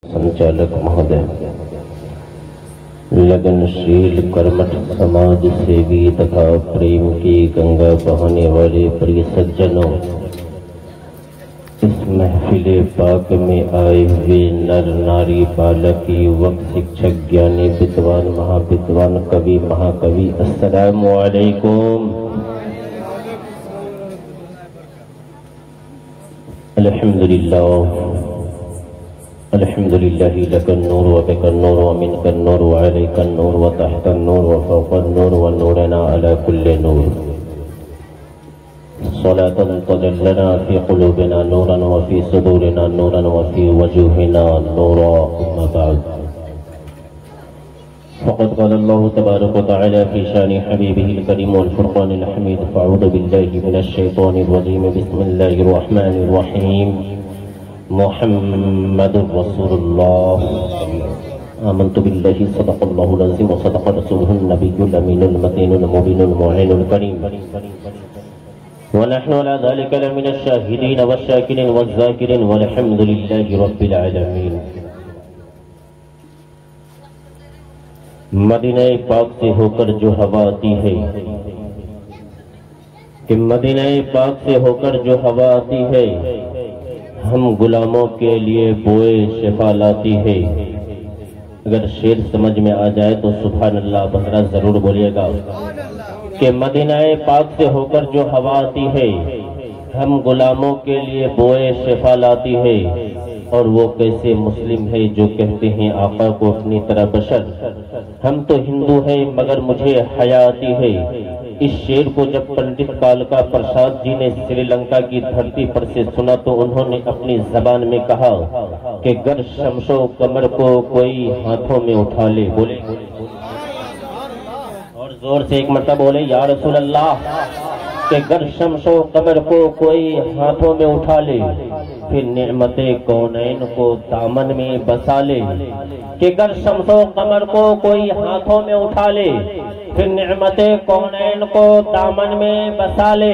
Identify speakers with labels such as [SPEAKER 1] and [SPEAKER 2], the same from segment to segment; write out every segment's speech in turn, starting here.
[SPEAKER 1] संचालक महोदय, लगनशील कर्मठ समाज सेवी तथा प्रेम की गंगा बहाने वाले प्रिय सज्जनों, इस महफिले पाक में आए हुए नर नारी बालक युवक शिक्षक ज्ञानी विद्वान महाविद्वान कवि महाकवि, अस्सलामु अलैकुम। अल्हम्दुलिल्लाह अल्हम्दुलिल्लाहि लकन्नूर व बिकन्नूर व मिनकन्नूर व अलैकन्नूर व तहतन्नूर व फौकन्नूर व नूरना अला कुल्li नूर। सलातन तदल्लना फी क़ुलूबिना नूरन व फी सुदूरिना नूरन व फी वजूहिना नूरा। अम्मा बअद, फ़क़द क़ाल अल्लाहु तबारक व तआला फी शानि हबीबिहिल करीम वल फ़ुरक़ानिल हमीद। फ़अऊज़ु बिल्लाहि मिनश शैतानिर रजीम। बिस्मिल्लाहिर रहमानिर रहीम। मुहम्मदुर रसूलुल्लाह। आमन्तु बिल्लाहि सदक़ल्लाहुल अज़ीम व सदक़ रसूलुहुन नबियुल अमीनुल मतीनुल मुबीनुल मुईनुल करीम। व नहनु अला ज़ालिका लमिनश शाहिदीन वश्शाकिरीन वज़्ज़ाकिरीन वल्हम्दुलिल्लाहि रब्बिल आलमीन। मदीना पाक से होकर जो हवा आती है, कि मदीना पाक से होकर जो हवा आती है, हम गुलामों के लिए बोए शिफा लाती है। अगर शेर समझ में आ जाए तो सुभान अल्लाह बहरा जरूर बोलिएगा कि मदीना पाक से होकर जो हवा आती है, हम गुलामों के लिए बोए शिफा लाती है। और वो कैसे मुस्लिम है जो कहते हैं आका को अपनी तरह बशर। हम तो हिंदू हैं मगर मुझे हया आती है। इस शेर को जब पंडित कालका प्रसाद जी ने श्रीलंका की धरती पर से सुना तो उन्होंने अपनी जबान में कहा कि गर शमशो कमर को कोई हाथों में उठा ले। बोले और जोर से एक मरतबा बोले या रसूल अल्लाह, कि गर शमशो कमर को कोई हाथों में उठा ले, फिर नेमते कौनैन को दामन में बसा ले। कि गर शमशो कमर को कोई हाथों में उठा ले, फिर नेमते कौनैन को दामन में बसा ले।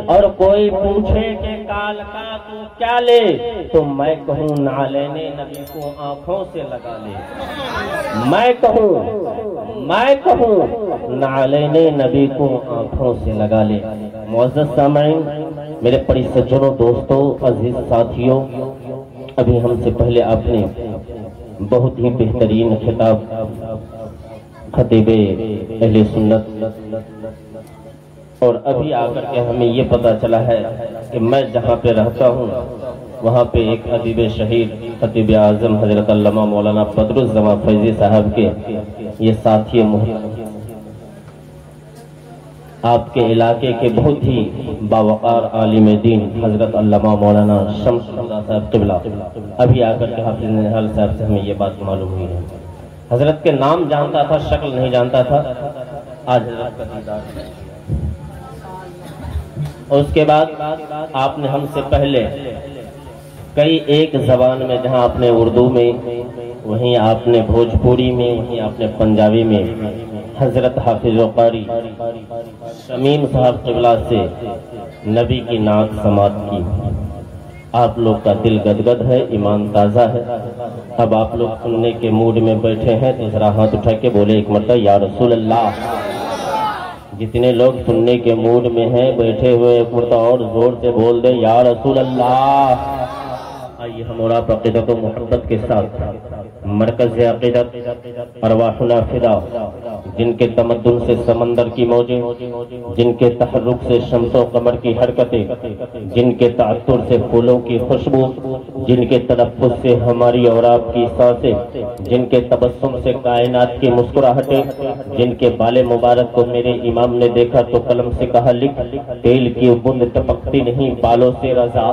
[SPEAKER 1] और कोई पूछे कि काल का तू क्या ले, तो मैं कहूँ नालेने नबी को आंखों से लगा ले। मैं कहूँ नालेने नबी को आंखों से लगा ले। मुअज़्ज़ज़ सामईन, मेरे बड़े सज्जनों, दोस्तों, अजीज साथियों, अभी हमसे पहले आपने बहुत ही बेहतरीन खिताब खतीबे अहले सुन्नत, और अभी आकर के हमें ये पता चला है कि मैं जहाँ पे रहता हूँ वहाँ पे एक अदीब शहीद खतीब आज़म हजरत अल्लामा मौलाना बदरुज़्ज़मा फैज़ी साहब के ये साथी आपके इलाके के बहुत ही बावकार आलिम दीन हजरत अल्लामा मौलाना शम्स साहब क़िबला अभी आकर के हाफिज़ निहाल साहब से हमें ये बात मालूम हुई है। हजरत के नाम जानता था, शक्ल नहीं जानता था। आज हजरत का दीदार। और उसके बाद आपने हमसे पहले कई एक जबान में, जहां आपने उर्दू में, वहीं आपने भोजपुरी में, वहीं आपने पंजाबी में हजरत हाफिज कारी शमीम साहब क़िबला से नबी की नाक समात की। आप लोग का दिल गदगद है, ईमान ताज़ा है। अब आप लोग सुनने के मूड में बैठे हैं तो जरा हाथ उठा के बोले एक मरतबा या रसूल अल्लाह। जितने लोग सुनने के मूड में हैं बैठे हुए, एक मरतबा और जोर से बोल दे या रसूल अल्लाह। आइए हम और आप अक़ीदत व मोहब्बत के साथ मरकज़ अक़ीदत अरवाहुना फिदा, जिनके तमद्दुन से समंदर की मौजें, जिनके तहर्रुक से शम्सो कमर की हरकतें, जिनके तात्तुर से फूलों की खुशबू, जिनके तलफ़्फ़ुज़ से हमारी और आपकी सांसें, जिनके तबस्सुम से कायनात की मुस्कुराहटें, जिनके बाले मुबारक को मेरे इमाम ने देखा तो कलम से कहा लिख, तेल की बूंद टपकती नहीं बालों से रज़ा,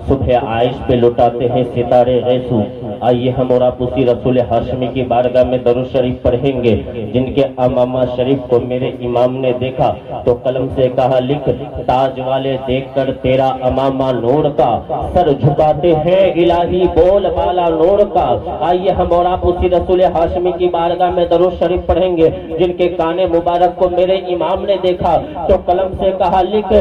[SPEAKER 1] सुबह आइश पे लुटाते हैं सितारे गैसू। आइए हम और आप उसी रसूल हाशमी की बारगाह में दरूद शरीफ पढ़ेंगे, जिनके अमामा शरीफ को मेरे इमाम ने देखा तो कलम से कहा लिख, ताज वाले देखकर तेरा अमामा नूर का, सर झुकाते हैं इलाही बोल वाला नूर का। आइए हम और आप उसी रसूल हाशमी की बारगाह में दरूद शरीफ पढ़ेंगे, जिनके काने मुबारक को मेरे इमाम ने देखा तो कलम से कहा लिख,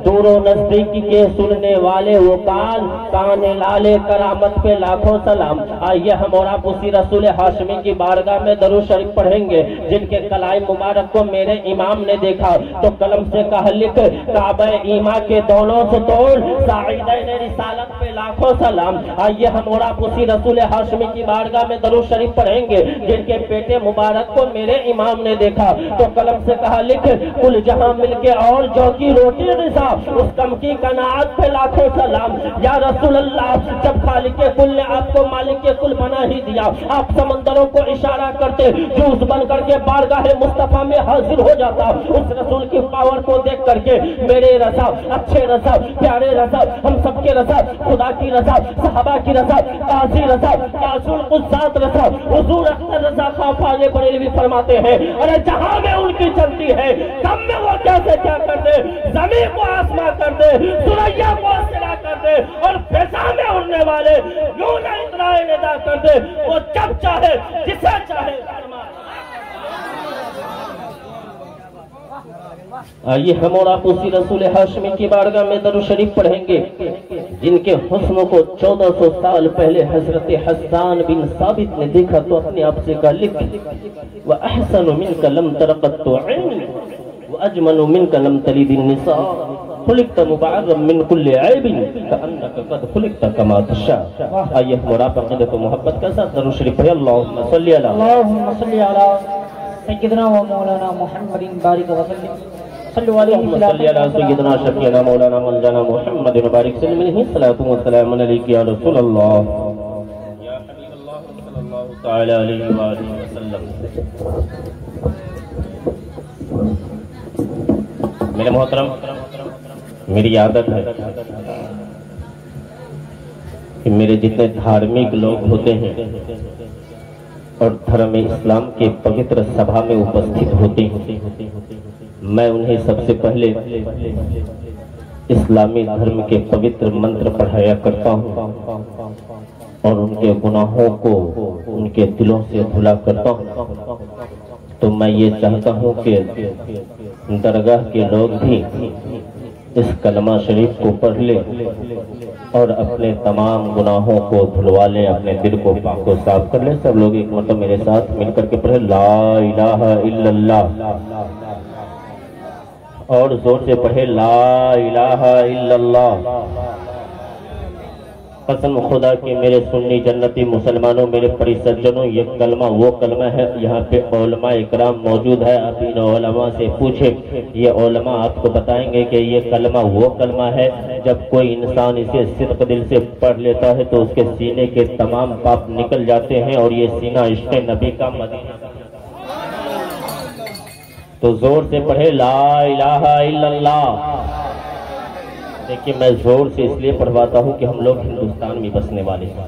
[SPEAKER 1] दूरों नजदीकी के सुनने वाले वो कान लाले करामत पे लाखों सलाम। आइए हम और आप उसी रसूल हाशमी की बारगाह में दरूद शरीफ पढ़ेंगे, जिनके कलाई मुबारक को मेरे इमाम ने देखा तो कलम से कहा लिख, काबा ईमा के दोनों से तोड़ साइदैन रिसालत पे लाखों सलाम। आइए हम और आप उसी रसूल हाशमी की बारगाह में दरूद शरीफ पढ़ेंगे, जिनके पेटे मुबारक को मेरे इमाम ने देखा तो कलम से कहा लिख, कुल जहां मिलके और जो की रोटी रिसा उस कम की कनात पे लाखों सलाम। या रसूल अल्लाह, जब खालिक कुल ने आपको मालिक के कुल बना ही दिया, आप समंदरों को इशारा करते जूस बन करके बारगाह मुस्तफा में हाजिर हो जाता। उस रसूल की पावर को देख करके मेरे रसा, अच्छे रसा, प्यारे रसा, हम सबके रसा, खुदा की रसा, सहाबा की रसा, काजी रसा, काजुल कुद्सात रसा, हुजूर अख्तर रजा खाफाले बरेलवी फरमाते हैं, अरे जहां में उनकी चलती है कम में वो कैसे क्या कर दे, जमीन को आसमां कर दे, सुरैया को सिरा कर दे और फिजा में उड़ने वाले यूं ना इतराए निदा कर दे। वो जब चाहे जिसे चाहे। आइए हम और आप उसी रसूल हाशमी की बारगाह में दरूद शरीफ पढ़ेंगे, जिनके हुस्न को 1400 साल पहले हजरत हसन बिन साबित ने देखा तो अपने आप से कहा लिख, व अहसन मिनका लम तरक़त ऐन व अजमल मिनका लम तलिद निसा खुलिक़त मुबअर्रम मिन कुल्लि ऐबिन कअन्नका क़द खुलिक़त कमा तशा। आइए हम और आप अक़ीदत व मोहब्बत के साथ दरूद शरीफ पढ़ें। अल्लाहुम्मा सल्ली अला
[SPEAKER 2] सय्यदना व मौलाना मुहम्मदिन बारिक व सल्लिम
[SPEAKER 1] सय्यदना शफीअना मौलाना मौलाना मुहम्मद बारिक सल्लल्लाहु अलैहि या रसूल अल्लाह या हबीबल्लाह सल्लल्लाहु तआला अलैहि व आलिहि वसल्लम। मेरे मोहतरम, मेरी आदत है कि मेरे जितने धार्मिक लोग होते हैं और धर्म इस्लाम के पवित्र सभा में उपस्थित होते हैं, मैं उन्हें सबसे पहले इस्लामी धर्म के पवित्र मंत्र पढ़ाया करता हूँ और उनके गुनाहों को उनके दिलों से धुला करता हूँ। तो मैं ये चाहता हूँ कि दरगाह के लोग भी इस कलमा शरीफ को पढ़ ले और अपने तमाम गुनाहों को धुलवा लें, अपने दिल को पाक व साफ कर ले। सब लोग एक मतलब मेरे साथ मिलकर के पढ़े, ला इलाहा इल्लल्लाह, और जोर से पढ़े, ला इलाहा इल्लल्लाह। कसम खुदा के मेरे सुन्नी जन्नती मुसलमानों, मेरे परिसज्जनों, ये कलमा वो कलमा है। यहाँ पे उलमा इकराम मौजूद है, आप इन उलमा से पूछे, ये उलमा आपको बताएंगे कि ये कलमा वो कलमा है। जब कोई इंसान इसे सिद्क दिल से पढ़ लेता है तो उसके सीने के तमाम पाप निकल जाते हैं और ये सीना इश्क़ नबी का मदीना। तो जोर से पढ़े, ला इलाहा इल्लल्लाह। देखिए, मैं जोर से इसलिए पढ़वाता हूँ कि हम लोग हिंदुस्तान में बसने वाले हैं,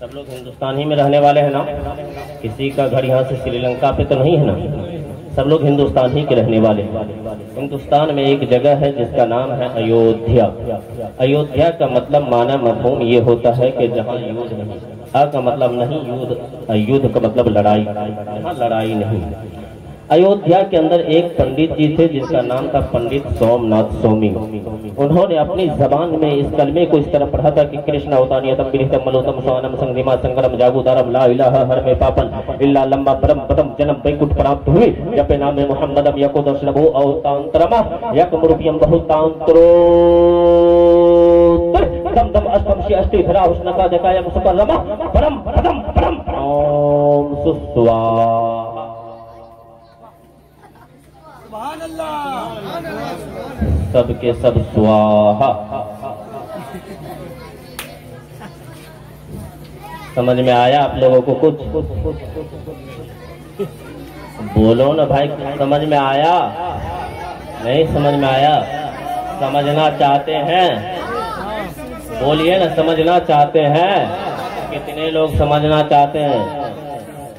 [SPEAKER 1] सब लोग हिंदुस्तान ही में रहने वाले हैं ना, किसी का घर यहाँ से श्रीलंका पे तो नहीं है ना, सब लोग हिंदुस्तान ही के रहने वाले हैं। हिंदुस्तान में एक जगह है जिसका नाम है अयोध्या। अयोध्या का मतलब माना मफहूम ये होता है कि जहाँ युद्ध नहीं, आ का मतलब नहीं युद्ध, युद्ध का मतलब लड़ाई, जहाँ लड़ाई नहीं। अयोध्या के अंदर एक पंडित जी थे जिसका नाम था पंडित सोमनाथ स्वामी। उन्होंने अपनी जबान में इस कलमे को इस तरह पढ़ा था कि कृष्ण अवतानियतम बिरितम मलोतम स्वानम संग्रिमा संग्रम जागुदारम ला इलाहा हर में पापन इल्ला लंबा परम पदम जन्म वैकुंठ प्राप्त हुई जपे नाम मुहम्मदम यको दर्शनभु अवतांतरमा यकमुरुपियम बहुतांतरो दम दम अष्टम श्री अष्टि धरा उष्णका जकायम सुपरमा परम पदम परम ओम सुस्वा। सबके सब स्वाहा। समझ में आया आप लोगों को कुछ? बोलो ना भाई, समझ में आया? नहीं समझ में आया? समझना चाहते हैं? बोलिए ना, समझना चाहते हैं? कितने लोग समझना चाहते हैं?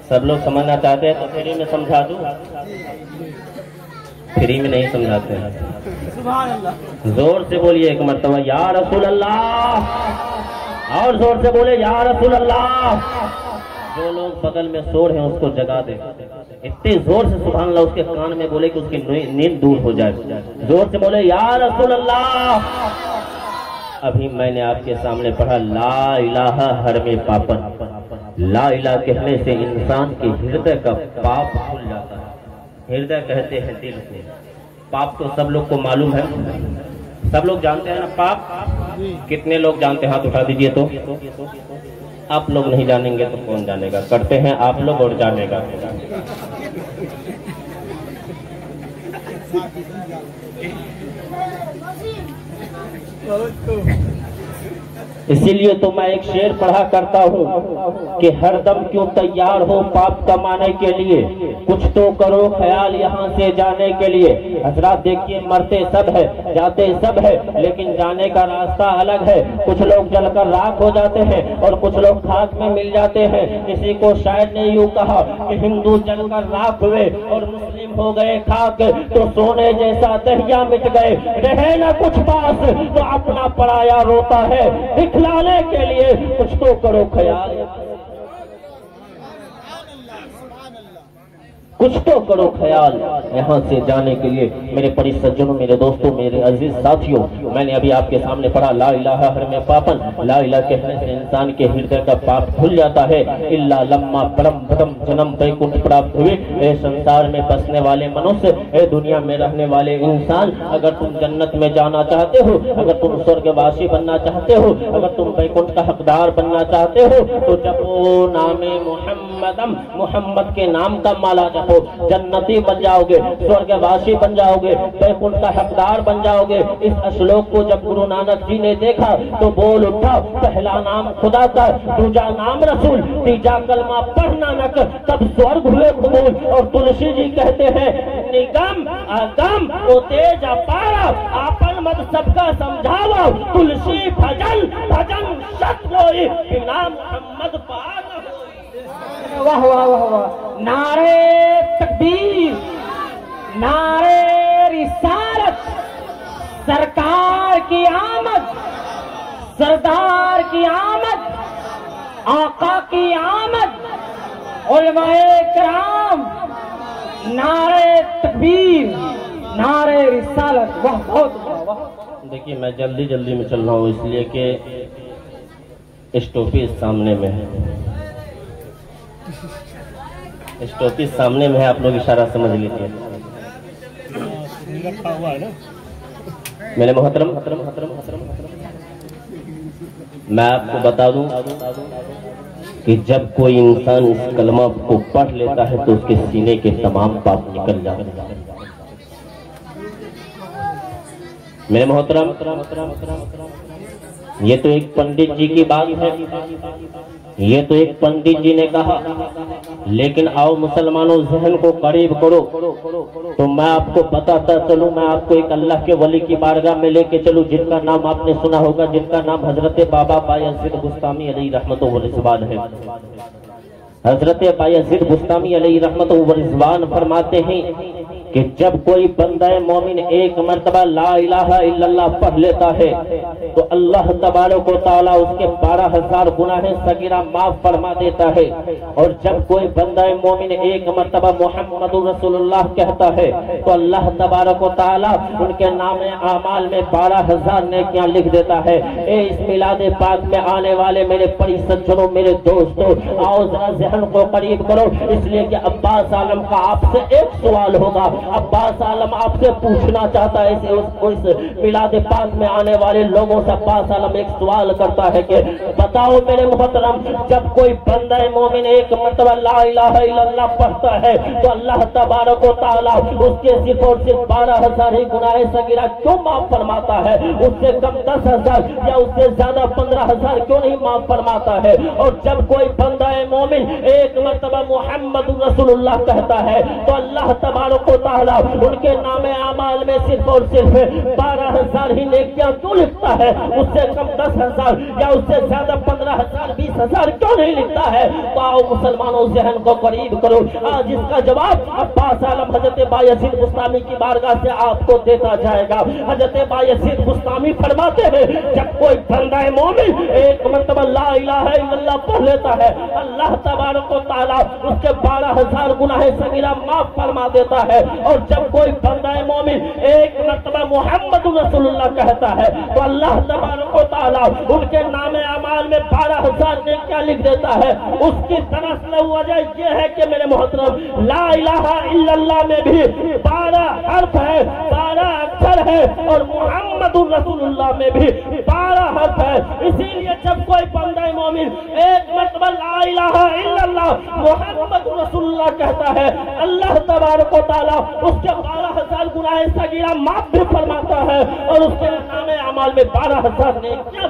[SPEAKER 1] सब लोग समझना चाहते हैं तो फ्री में समझा दूं? फ्री में नहीं समझाते हैं। जोर से बोलिए एक मर्तबा या रसूल अल्लाह, और जोर से बोले या रसूल अल्लाह। जो लोग बगल में सो रहे हैं उसको जगा दे, इतने जोर से सुभान अल्लाह उसके कान में बोले कि उसकी नींद दूर हो जाए। जोर से बोले या रसूल अल्लाह। अभी मैंने आपके सामने पढ़ा ला इलाहा हर में पापन। ला इलाहा कहने से इंसान के हृदय का पाप खुल जाता है। हृदय कहते हैं दिल को। पाप तो सब लोग को मालूम है, सब लोग जानते हैं ना पाप। कितने लोग जानते हैं? हाथ उठा दीजिए। तो आप लोग नहीं जानेंगे तो कौन जानेगा? करते हैं आप लोग और जानेगा। इसीलिए तो मैं एक शेर पढ़ा करता हूँ कि हर दम क्यों तैयार हो पाप कमाने के लिए, कुछ तो करो ख्याल यहाँ से जाने के लिए। हजरात देखिए, मरते सब है, जाते सब है, लेकिन जाने का रास्ता अलग है। कुछ लोग जलकर राख हो जाते हैं और कुछ लोग खाक में मिल जाते हैं। किसी को शायद ने यूँ कहा कि हिंदू जलकर राख हुए और मुस्लिम हो गए खाक, तो सोने जैसा दहिया मिट गए। रहे ना कुछ पास तो अपना पराया रोता है। दिखलाने के लिए कुछ तो करो ख्याल, कुछ तो करो ख्याल यहाँ से जाने के लिए। मेरे परिसज्जनों, मेरे दोस्तों, मेरे अजीज साथियों, मैंने अभी आपके सामने पढ़ा ला इलाहा हर में पापन। ला इलाहा कहने से इंसान के हृदय का पाप खुल जाता है। इल्ला लम्मा परम पदम जन्म वैकुंठ प्राप्त हुए। ए संसार में बसने वाले मनुष्य, ए दुनिया में रहने वाले इंसान, अगर तुम जन्नत में जाना चाहते हो, अगर तुम स्वर्गवासी बनना चाहते हो, अगर तुम वैकुंठ का हकदार बनना चाहते हो, तो जपो नामे मुहम्मदम, मोहम्मद के नाम का माला जपो। जन्नती बन जाओगे, स्वर्गवासी बन जाओगे, वैकुंठ का हकदार बन जाओगे। इस श्लोक को जब गुरु नानक जी ने देखा तो बोल उठा, पहला नाम खुदा का, दूजा नाम रसूल, तीजा कलमा पढ़ नानक, तब स्वर्ग हुए कबूल। और तुलसी जी कहते हैं निगम अगम ओ तेज अपारा, आपन मत सबका समझावा। तुलसी भजन भजन सत होई, बिना मोहम्मद पार।
[SPEAKER 2] वाह वाह वाह वाह। नारे तकबीर, नारे रिसालत, सरकार की आमद, सरदार की आमद, आका की आमद, उलमाए किराम, नारे तकबीर, नारे रिसालत। वाह, बहुत वाह।
[SPEAKER 1] देखिए, मैं जल्दी जल्दी में चल रहा हूँ इसलिए कि स्टॉपेज सामने में है। स्टॉपेज सामने में है, आप लोग इशारा समझ लीजिए। मेरे मोहतरम, मैं आपको बता दूं कि जब कोई इंसान इस कलमा को पढ़ लेता है तो उसके सीने के तमाम पाप निकल जाते हैं। मेरे मोहतरम, ये तो एक पंडित जी की बात है, ये तो एक पंडित जी ने कहा, लेकिन आओ मुसलमानों जहन को करीब करो तो मैं आपको बताता चलूं। मैं आपको एक अल्लाह के वली की बारगाह में लेके चलूं जिनका नाम आपने सुना होगा, जिनका नाम हजरत बाबा बायजीद बुस्तामी अलैहि रहमतुल्लाह व रिज़वान है। हजरत बायजीद बुस्तामी अलैहि रहमतुल्लाह व रिज़वान फरमाते हैं कि जब कोई बंदा मोमिन एक मर्तबा ला इलाहा इल्लल्लाह पढ़ लेता है तो अल्लाह तबारक व तआला उसके 12,000 गुनाहें सगीरा माफ फरमा देता है। और जब कोई बंदा मोमिन एक मर्तबा मुहम्मदुर रसूलुल्लाह कहता है तो अल्लाह तबारक व तआला उनके नामे आमाल में 12,000 नेकियां लिख देता है। इस मिलादे पाक में आने वाले मेरे परिसज्जनों, मेरे दोस्तों, आओ जरा जहन को करीब करो, इसलिए कि अब्बास आलम का आपसे एक सवाल होगा। अब्बास आलम आपसे पूछना चाहता है, इस मिलादे पाक में आने वाले लोगों से अब्बास आलम एक सवाल करता है कि बताओ मेरे मोहतरम, जब कोई बंदा मोमिन एक मर्तबा ला इलाहा इल्लल्लाह पढ़ता है तो अल्लाह तबारक व तआला उसके सिर्फ और सिर्फ 12,000 ही गुनाहे सगीरा क्यों माफ फरमाता है? उससे कम 10,000 या उससे ज्यादा 15,000 क्यों नहीं माफ फरमाता है? और जब कोई बंदा मोमिन एक मर्तबा मुहम्मद रसूलुल्लाह कहता है तो अल्लाह तबारक व ताला उनके नामे आमाल में सिर्फ और सिर्फ 12,000 ही नेकियां क्यों लिखता है? उससे कम 10,000 या उससे ज्यादा 15,000 20,000 क्यों नहीं लिखता है? तो आओ मुसलमानों, जहन को करीब करो। आज इसका जवाब अब्बास आलम हजरत बायजीद बुस्तामी की बारगाह से आपको देता जाएगा। हजरत बायजीद बुस्तामी फरमाते हैं, जब कोई बंदा मोमिन एक मरतबा ला इलाहा इल्लल्लाह पढ़ लेता है, अल्लाह तबारक व तआला उसके 12,000 गुनाह सगीरा माफ फरमा देता है। और जब कोई बंदा मोमिन एक मरतबा मुहम्मद रसूलुल्लाह कहता है, तो अल्लाह तबारक व तआला उनके नामे अमाल में 12,000 नेकियां लिख देता है। उसकी दरअसल वजह यह है कि मेरे मोहतरम, ला इलाहा इल्लल्लाह में भी 12 हर्फ है, 12 अक्षर है, और मुहम्मदुर रसूलुल्लाह में भी 12 हर्फ है। इसीलिए जब कोई बंदा मोमिन एक मरतबा ला इलाहा इल्लल्लाह मुहम्मदुर रसूलुल्लाह कहता है, अल्लाह तबारक व तआला उसके 12,000 गुनाह सगीरा माफ भी फरमाता है और उसके नामे अमाल में 12,000 नेकियां।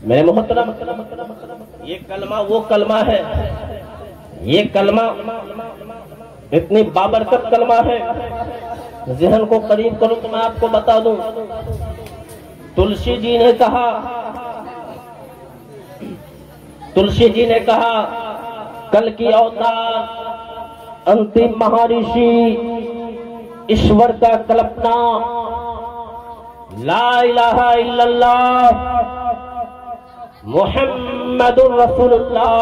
[SPEAKER 1] मेरे मोहतरम, ये कलमा वो कलमा है, ये कलमा इतनी बाबरकत कलमा है। जहन को करीब करूं तो मैं आपको बता दूं, तुलसी जी ने कहा, तुलसी जी ने कहा, कल की अवतार अंतिम महर्षि ईश्वर का कल्पना ला इलाहा इल्लल्लाह मुहम्मदुर रसूलुल्लाह,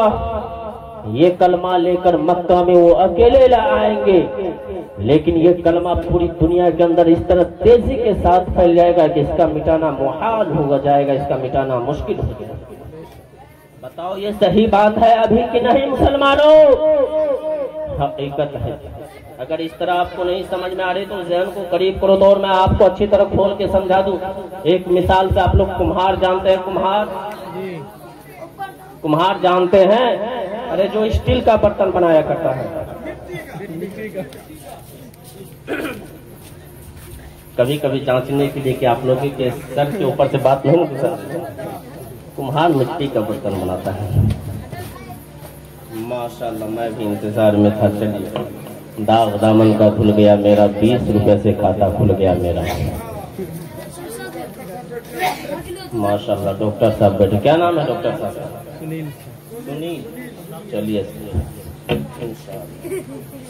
[SPEAKER 1] ये कलमा लेकर मक्का में वो अकेले ला आएंगे। लेकिन ये कलमा पूरी दुनिया के अंदर इस तरह तेजी के साथ फैल जाएगा कि इसका मिटाना मुहाल हो जाएगा, इसका मिटाना मुश्किल हो जाएगा। बताओ ये सही बात है अभी कि नहीं मुसलमानों? हकीकत है। अगर इस तरह आपको नहीं समझ में आ रही तो जहन को करीब करो, तो और मैं आपको अच्छी तरह खोल के समझा दूं। एक मिसाल से, आप लोग कुम्हार जानते हैं? कुम्हार जानते हैं? अरे जो स्टील का बर्तन बनाया करता है। कभी कभी जांचने के लिए कि आप लोगों के सर के ऊपर से बात नहीं गुजर, कुम्हार मिट्टी का बर्तन बनाता है। माशाल्लाह, मैं भी इंतजार में था। चलिए, दाग दामन का खुल गया मेरा, 20 रुपए से खाता खुल गया मेरा। माशाल्लाह, डॉक्टर साहब बैठे। क्या नाम है डॉक्टर साहब? सुनील। चलिए,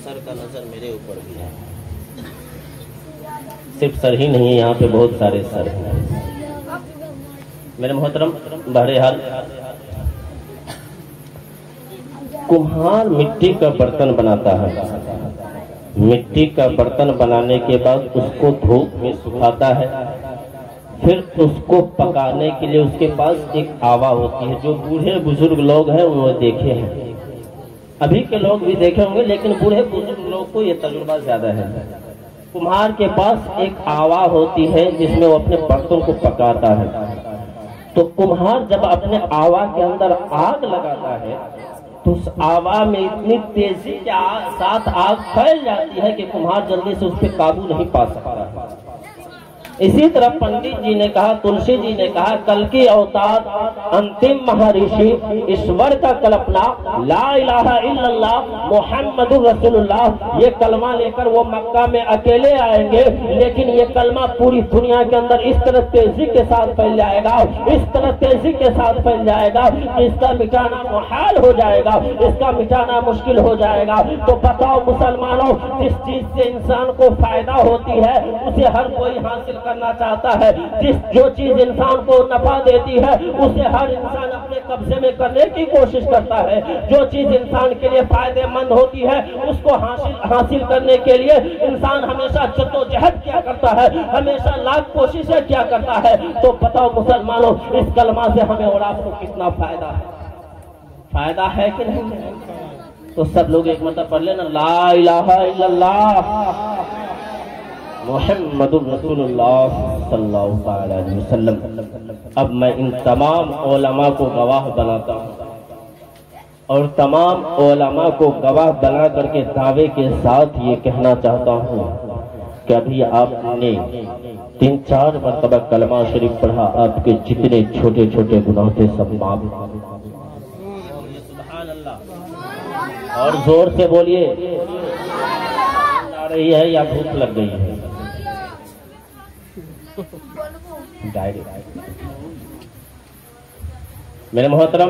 [SPEAKER 1] सर का नजर मेरे ऊपर भी है। सिर्फ सर ही नहीं है, यहाँ पे बहुत सारे सर हैं। मेरे मोहतरम, बहरहाल कुम्हार मिट्टी का बर्तन बनाता है। मिट्टी का बर्तन बनाने के बाद उसको धूप में सुखाता है, फिर उसको पकाने के लिए उसके पास एक आवा होती है। जो बूढ़े बुजुर्ग लोग हैं वो देखे हैं, अभी के लोग भी देखे होंगे, लेकिन बूढ़े बुजुर्ग लोग को ये तजुर्बा ज्यादा है। कुम्हार के पास एक आवा होती है जिसमें वो अपने बर्तन को पकाता है। तो कुम्हार जब अपने आवा के अंदर आग लगाता है तो उस आवा में इतनी तेजी के साथ आग फैल जाती है कि कुम्हार जल्दी से उस पर काबू नहीं पा सकता। इसी तरह पंडित जी ने कहा, तुलसी जी ने कहा, कल की अवतार अंतिम महर्षि ईश्वर का कल्पना ला इलाहा इल्लल्लाह मुहम्मदुर रसूलुल्लाह, ये कलमा लेकर वो मक्का में अकेले आएंगे। लेकिन ये कलमा पूरी दुनिया के अंदर इस तरह तेजी के साथ फैल जाएगा, इस तरह तेजी के साथ फैल जाएगा कि इसका मिटाना मुहाल हो जाएगा, इसका मिटाना मुश्किल हो जाएगा। तो बताओ मुसलमानों, जिस चीज से इंसान को फायदा होती है उसे हर कोई हासिल करना चाहता है। जो चीज इंसान को नफा देती है उसे हर इंसान अपने कब्जे में करने की कोशिश करता है। जो चीज इंसान के लिए फायदेमंद होती है उसको हासिल करने के लिए इंसान हमेशा जद्दोजहद क्या करता है, हमेशा लाख कोशिशें क्या करता है। तो बताओ मुसलमानों, इस कलमा से हमें और आपको कितना फायदा है? फायदा है कि नहीं? तो सब लोग एक मतलब पढ़ लेना, ला इलाहा इल्लल्लाह मुहम्मदुर रसूलुल्लाह सल्लल्लाहु अलैहि वसल्लम। अब मैं इन तमाम उलमा को गवाह बनाता हूँ और तमाम उलमा को गवाह बना करके दावे के साथ ये कहना चाहता हूँ कि अभी आपने 3-4 मरतबा कलमा शरीफ पढ़ा, आपके जितने छोटे छोटे गुनाह थे सब माफ। और जोर से बोलिए, आ रही है या भूख लग गई है? मेरे मोहतरम,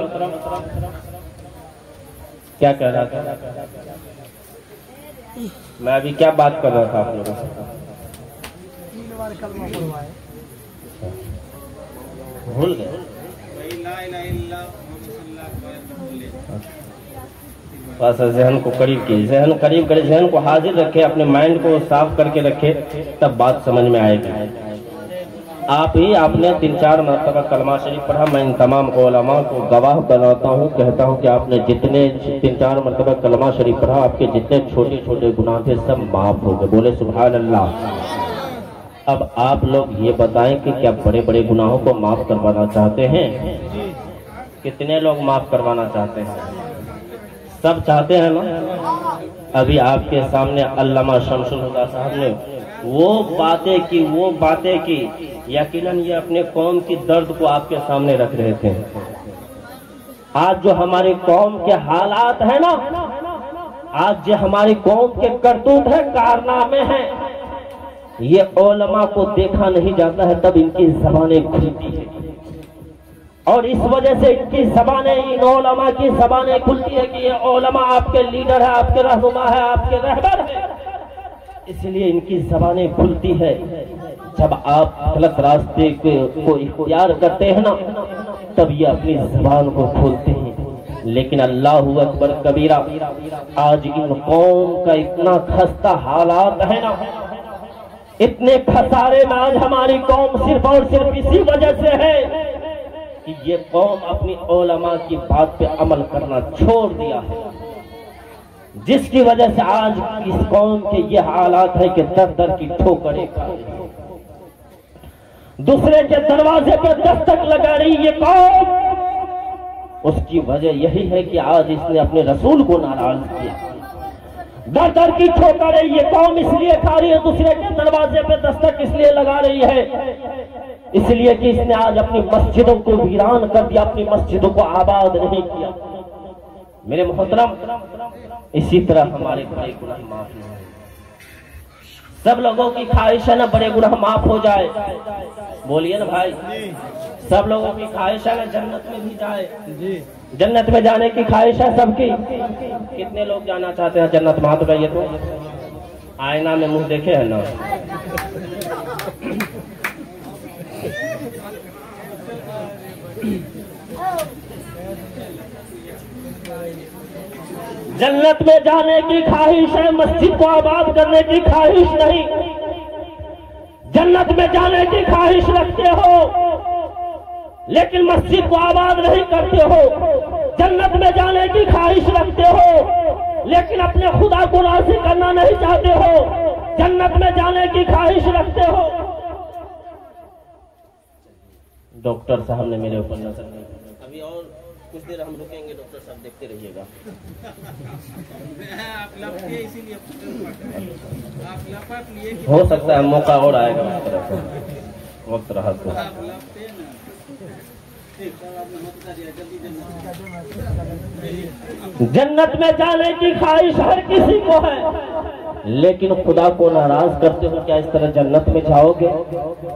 [SPEAKER 1] क्या कह रहा था मैं? अभी क्या बात कर रहा था आप लोगों से? भूल गए? बस जहन को करीब कीजिए, जहन करीब करें, जहन को हाजिर रखे, अपने माइंड को साफ करके रखे, तब बात समझ में आएगी। आप ही आपने 3-4 मरतबा कलमा शरीफ पढ़ा। मैं इन तमाम उलमा को गवाह बनाता हूँ, कहता हूँ कि आपने जितने 3-4 मरतबा कलमा शरीफ पढ़ा, आपके जितने छोटे छोटे गुनाह थे सब माफ हो गए। बोले सुभान अल्लाह। अब आप लोग ये बताएं कि क्या बड़े बड़े गुनाहों को माफ करवाना चाहते हैं? कितने लोग माफ करवाना चाहते हैं? सब चाहते हैं ना? अभी आपके सामने अल्लामा शमसुल हुदा साहब ने वो बातें की, यकीनन ये अपने कौम की दर्द को आपके सामने रख रहे थे। आज जो हमारी कौम के हालात है ना, आज जो हमारी कौम के करतूत है, कारनामे हैं, ये उलमा को देखा नहीं जाता है, तब इनकी ज़बानें खुलती है। और इस वजह से इनकी ज़बानें, इन उलमा की ज़बानें खुलती है कि ये उलमा आपके लीडर है, आपके रहनुमा है, आपके रहबर है, इसलिए इनकी ज़बानें खुलती है। जब आप गलत रास्ते को इख्तियार करते हैं ना, तब ये अपनी ज़बान को खोलते हैं। लेकिन अल्लाहु अकबर कबीरा, आज इन कौम का इतना खस्ता हालात है ना, इतने खसारे में आज हमारी कौम सिर्फ और सिर्फ इसी वजह से है कि ये कौम अपनी उलमा की बात पे अमल करना छोड़ दिया है, जिसकी वजह से आज इस कौम के ये हालात है कि दर दर की ठोकरें खा रही है, दूसरे के दरवाजे पर दस्तक लगा रही ये कौम। उसकी वजह यही है कि आज इसने अपने रसूल को नाराज किया। दर दर की ठोकरें ये कौम इसलिए खा रही है, दूसरे के दरवाजे पर दस्तक इसलिए लगा रही है, इसलिए कि इसने आज अपनी मस्जिदों को वीरान कर दिया, अपनी मस्जिदों को आबाद नहीं किया। मेरे मोहतरम, इसी तरह हमारे बड़े गुनाह माफ नहीं होंगे। सब लोगों की ख्वाहिश है ना बड़े गुनाह माफ हो जाए, बोलिए ना भाई। सब लोगों की ख्वाहिश है ना जन्नत में भी जाए, जन्नत में जाने की ख्वाहिश है सबकी। कितने लोग जाना चाहते हैं जन्नत में? हाथ उठाइए तो। आईना में मुंह देखे है ना? जन्नत में जाने की ख्वाहिश है, मस्जिद को आबाद करने की ख्वाहिश नहीं। जन्नत में जाने की ख्वाहिश रखते हो लेकिन मस्जिद को आबाद नहीं करते हो। जन्नत में जाने की ख्वाहिश रखते हो लेकिन अपने खुदा को राज़ी करना नहीं चाहते हो। जन्नत में जाने की ख्वाहिश रखते हो। डॉक्टर साहब ने मेरे ऊपर नजर नहीं की, अभी और कुछ देर हम रुकेंगे, डॉक्टर साहब देखते रहिएगा। हो सकता है मौका और आएगा उस तरफ से, वक्त रहा तो। जन्नत में जाने की ख्वाहिश हर किसी को है, लेकिन खुदा को नाराज करते हो क्या इस तरह जन्नत में जाओगे?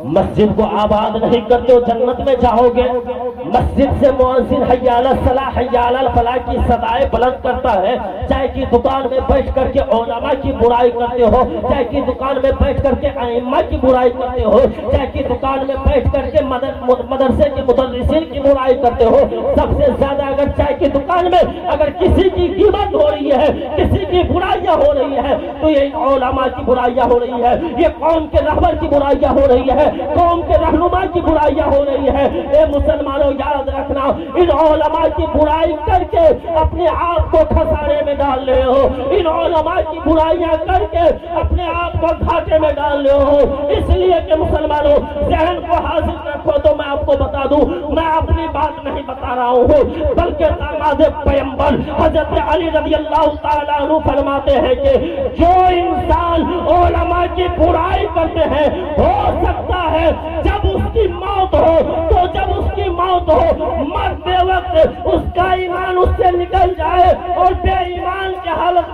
[SPEAKER 1] मस्जिद को आबाद नहीं करते हो, जन्नत में जाओगे? मस्जिद से मुअज्जिन हय्या अला सलाह हय्या अल फलाह की सदाएं बुलंद करता है, चाहे कि दुकान में बैठ करके उलमा की बुराई करते हो, चाहे कि दुकान में बैठ करके अइम्मा की बुराई करते हो, चाहे कि दुकान में बैठ करके मदरसे के मुदर्रिसीन की बुराई करते हो। सबसे ज्यादा अगर चाय की दुकान में अगर किसी की कीमत हो रही है, किसी की बुराइयां हो रही है, तो ये उलमा की बुराइयां हो रही है, ये कौम के रहबर की बुराइयां हो रही है, कौम के रहनुमा की बुराइयां हो रही है। ए मुसलमानों, याद रखना, इन उलमा की बुराई करके अपने आप को खसारे में डाल रहे हो, इन उलमा की बुराइयां करके अपने आप को घाटे में डाल रहे हो। इसलिए कि मुसलमानों, जहन को हासिल रखो। तो मैं आपको बता दूं, मैं अपनी बात नहीं बता रहा हूँ, बल्कि दामाद पैगंबर हजरत अली रज़ियल्लाहु ताला अन्हु फरमाते हैं कि जो इंसान उलमा की बुराई करते हैं, हो सकता है जब उसकी मौत हो, तो जब उसकी मौत हो, मरते वक्त उसका ईमान उससे निकल जाए और बेईमान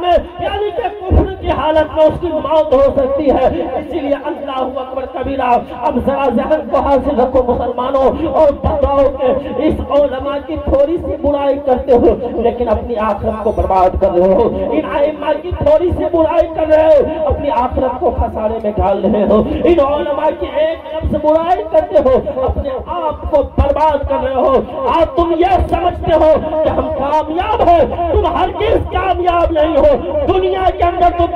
[SPEAKER 1] में, यानी कि कुफ्र की हालत में उसकी मौत हो सकती है। इसीलिए अल्लाह अकबर कबीरा। अब जरा ज़हन को हासिल रखो मुसलमानों, और बताओ कि इस उलमा की थोड़ी सी बुराई करते हो लेकिन अपनी आखिरत को बर्बाद कर रहे हो। इन आइम्मा की थोड़ी सी बुराई कर रहे हो, अपनी आखिरत को खसारे में डाल रहे हो। इन उलमा की एक लफ्ज़ बुराई करते हो, अपने आप को बर्बाद कर रहे हो। आज तुम ये समझते हो कि हम कामयाब हैं, तुम हरगिज़ कामयाब नहीं हो। दुनिया के अंदर तो